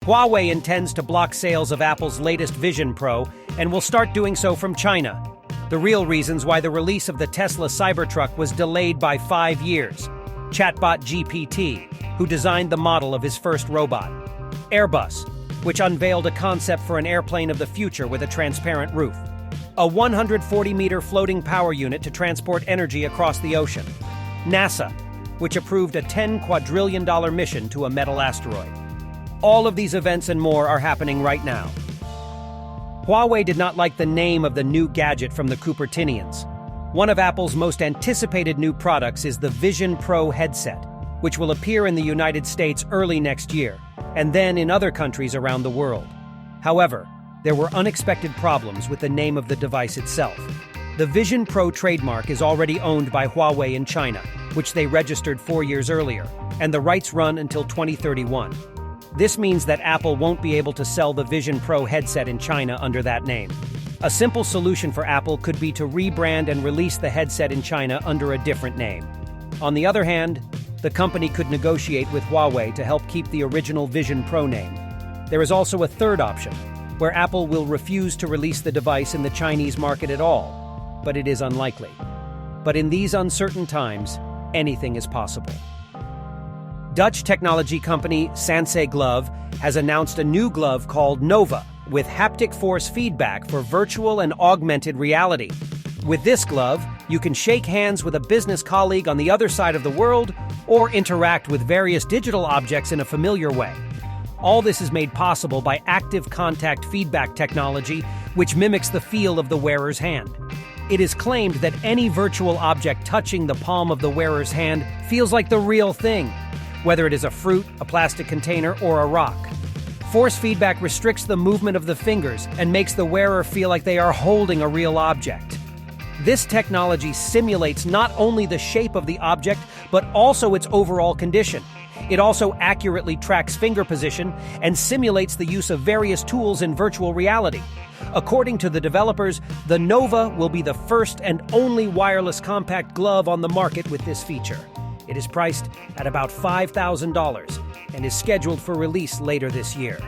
Huawei intends to block sales of Apple's latest VisionPro and will start doing so from China. The real reasons why the release of the Tesla Cybertruck was delayed by 5 years. Chatbot GPT, who designed the model of his first robot. Airbus, which unveiled a concept for an airplane of the future with a transparent roof. A 140-meter floating power unit to transport energy across the ocean. NASA, which approved a $10 quadrillion mission to a metal asteroid. All of these events and more are happening right now. Huawei did not like the name of the new gadget from the Cupertinians. One of Apple's most anticipated new products is the VisionPro headset, which will appear in the United States early next year, and then in other countries around the world. However, there were unexpected problems with the name of the device itself. The VisionPro trademark is already owned by Huawei in China, which they registered 4 years earlier, and the rights run until 2031. This means that Apple won't be able to sell the VisionPro headset in China under that name. A simple solution for Apple could be to rebrand and release the headset in China under a different name. On the other hand, the company could negotiate with Huawei to help keep the original VisionPro name. There is also a third option, where Apple will refuse to release the device in the Chinese market at all, but it is unlikely. But in these uncertain times, anything is possible. Dutch technology company Sanse Glove has announced a new glove called Nova with haptic force feedback for virtual and augmented reality. With this glove, you can shake hands with a business colleague on the other side of the world or interact with various digital objects in a familiar way. All this is made possible by active contact feedback technology, which mimics the feel of the wearer's hand. It is claimed that any virtual object touching the palm of the wearer's hand feels like the real thing, whether it is a fruit, a plastic container, or a rock. Force feedback restricts the movement of the fingers and makes the wearer feel like they are holding a real object. This technology simulates not only the shape of the object, but also its overall condition. It also accurately tracks finger position and simulates the use of various tools in virtual reality. According to the developers, the Nova will be the first and only wireless compact glove on the market with this feature. It is priced at about $5,000 and is scheduled for release later this year.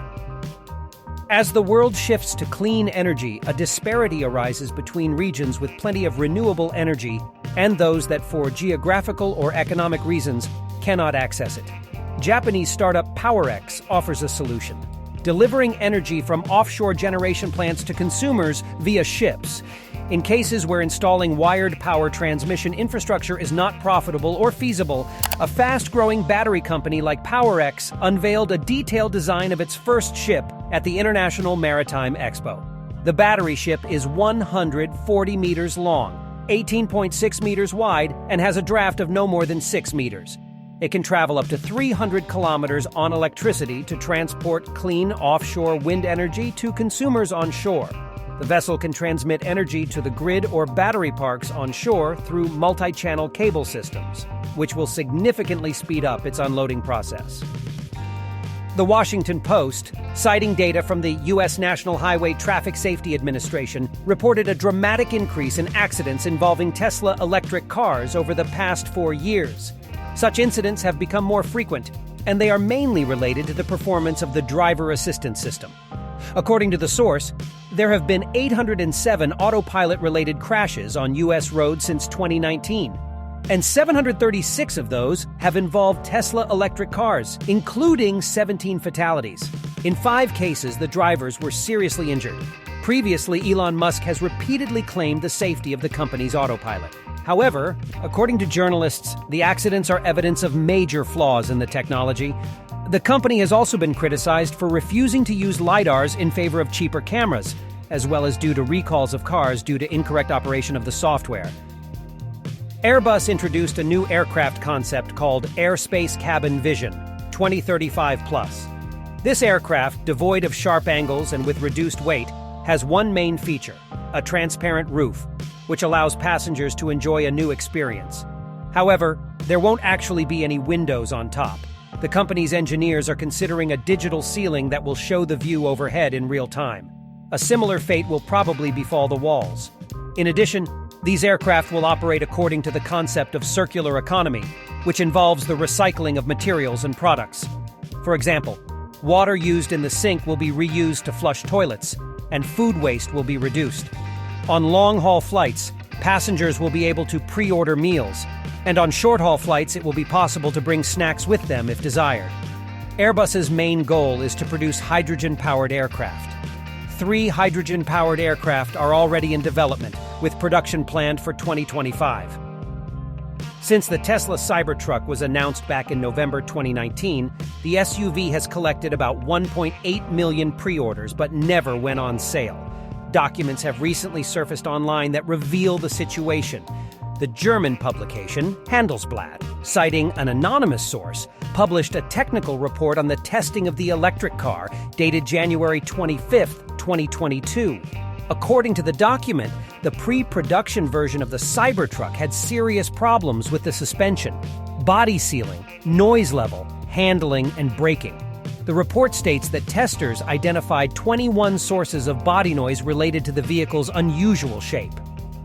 As the world shifts to clean energy, a disparity arises between regions with plenty of renewable energy and those that, for geographical or economic reasons, cannot access it. Japanese startup PowerX offers a solution, delivering energy from offshore generation plants to consumers via ships. In cases where installing wired power transmission infrastructure is not profitable or feasible, a fast-growing battery company like PowerX unveiled a detailed design of its first ship at the International Maritime Expo. The battery ship is 140 meters long, 18.6 meters wide, and has a draft of no more than 6 meters. It can travel up to 300 kilometers on electricity to transport clean offshore wind energy to consumers on shore. The vessel can transmit energy to the grid or battery parks on shore through multi-channel cable systems, which will significantly speed up its unloading process. The Washington Post, citing data from the U.S. National Highway Traffic Safety Administration, reported a dramatic increase in accidents involving Tesla electric cars over the past 4 years. Such incidents have become more frequent, and they are mainly related to the performance of the driver assistance system. According to the source, there have been 807 autopilot-related crashes on U.S. roads since 2019, and 736 of those have involved Tesla electric cars, including 17 fatalities. In 5 cases, the drivers were seriously injured. Previously, Elon Musk has repeatedly claimed the safety of the company's autopilot. However, according to journalists, the accidents are evidence of major flaws in the technology. The company has also been criticized for refusing to use LiDARs in favor of cheaper cameras, as well as due to recalls of cars due to incorrect operation of the software. Airbus introduced a new aircraft concept called Airspace Cabin Vision 2035 Plus. This aircraft, devoid of sharp angles and with reduced weight, has one main feature, a transparent roof, which allows passengers to enjoy a new experience. However, there won't actually be any windows on top. The company's engineers are considering a digital ceiling that will show the view overhead in real time. A similar fate will probably befall the walls. In addition, these aircraft will operate according to the concept of circular economy, which involves the recycling of materials and products. For example, Water used in the sink will be reused to flush toilets, and food waste will be reduced. On long-haul flights, passengers will be able to pre-order meals, and on short-haul flights it will be possible to bring snacks with them if desired. Airbus's main goal is to produce hydrogen-powered aircraft. 3 hydrogen-powered aircraft are already in development, with production planned for 2025. Since the Tesla Cybertruck was announced back in November 2019, the SUV has collected about 1.8 million pre-orders but never went on sale. Documents have recently surfaced online that reveal the situation. The German publication, Handelsblatt, citing an anonymous source, published a technical report on the testing of the electric car dated January 25, 2022. According to the document, the pre-production version of the Cybertruck had serious problems with the suspension, body sealing, noise level, handling, and braking. The report states that testers identified 21 sources of body noise related to the vehicle's unusual shape.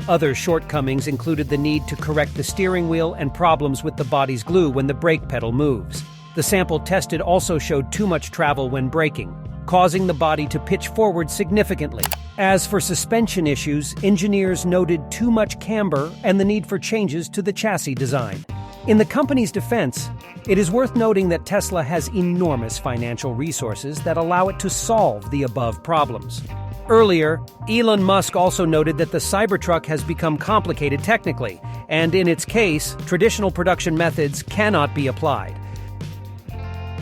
Other shortcomings included the need to correct the steering wheel and problems with the body's glue when the brake pedal moves. The sample tested also showed too much travel when braking, causing the body to pitch forward significantly. As for suspension issues, engineers noted too much camber and the need for changes to the chassis design. In the company's defense, it is worth noting that Tesla has enormous financial resources that allow it to solve the above problems. Earlier, Elon Musk also noted that the Cybertruck has become complicated technically, and in its case, traditional production methods cannot be applied.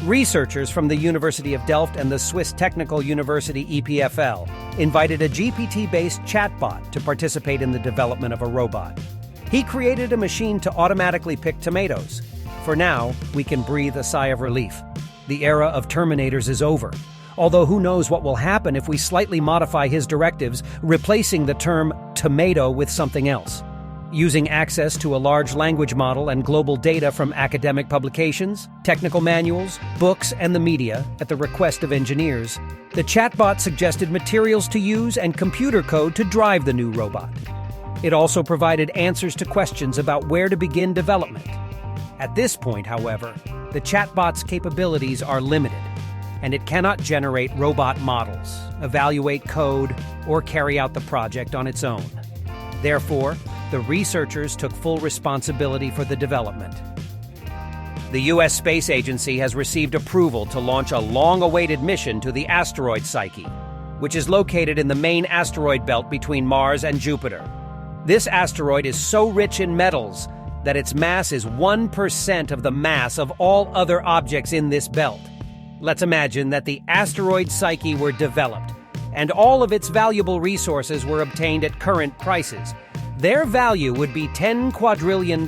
Researchers from the University of Delft and the Swiss Technical University EPFL invited a GPT-based chatbot to participate in the development of a robot. He created a machine to automatically pick tomatoes. For now, we can breathe a sigh of relief. The era of Terminators is over. Although who knows what will happen if we slightly modify his directives, replacing the term tomato with something else. Using access to a large language model and global data from academic publications, technical manuals, books, and the media, at the request of engineers, the chatbot suggested materials to use and computer code to drive the new robot. It also provided answers to questions about where to begin development. At this point, however, the chatbot's capabilities are limited, and it cannot generate robot models, evaluate code, or carry out the project on its own. Therefore, the researchers took full responsibility for the development. The U.S. Space Agency has received approval to launch a long-awaited mission to the asteroid Psyche, which is located in the main asteroid belt between Mars and Jupiter. This asteroid is so rich in metals that its mass is 1% of the mass of all other objects in this belt. Let's imagine that the asteroid Psyche were developed, and all of its valuable resources were obtained at current prices. Their value would be $10 quadrillion.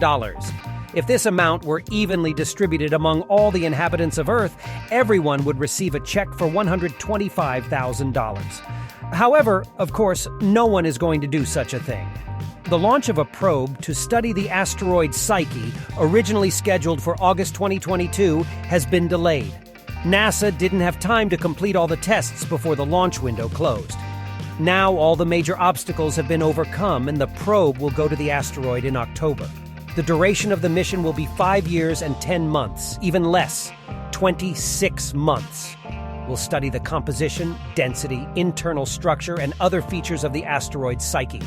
If this amount were evenly distributed among all the inhabitants of Earth, everyone would receive a check for $125,000. However, of course, no one is going to do such a thing. The launch of a probe to study the asteroid Psyche, originally scheduled for August 2022, has been delayed. NASA didn't have time to complete all the tests before the launch window closed. Now all the major obstacles have been overcome and the probe will go to the asteroid in October. The duration of the mission will be 5 years and 10 months, even less, 26 months. We'll study the composition, density, internal structure, and other features of the asteroid Psyche.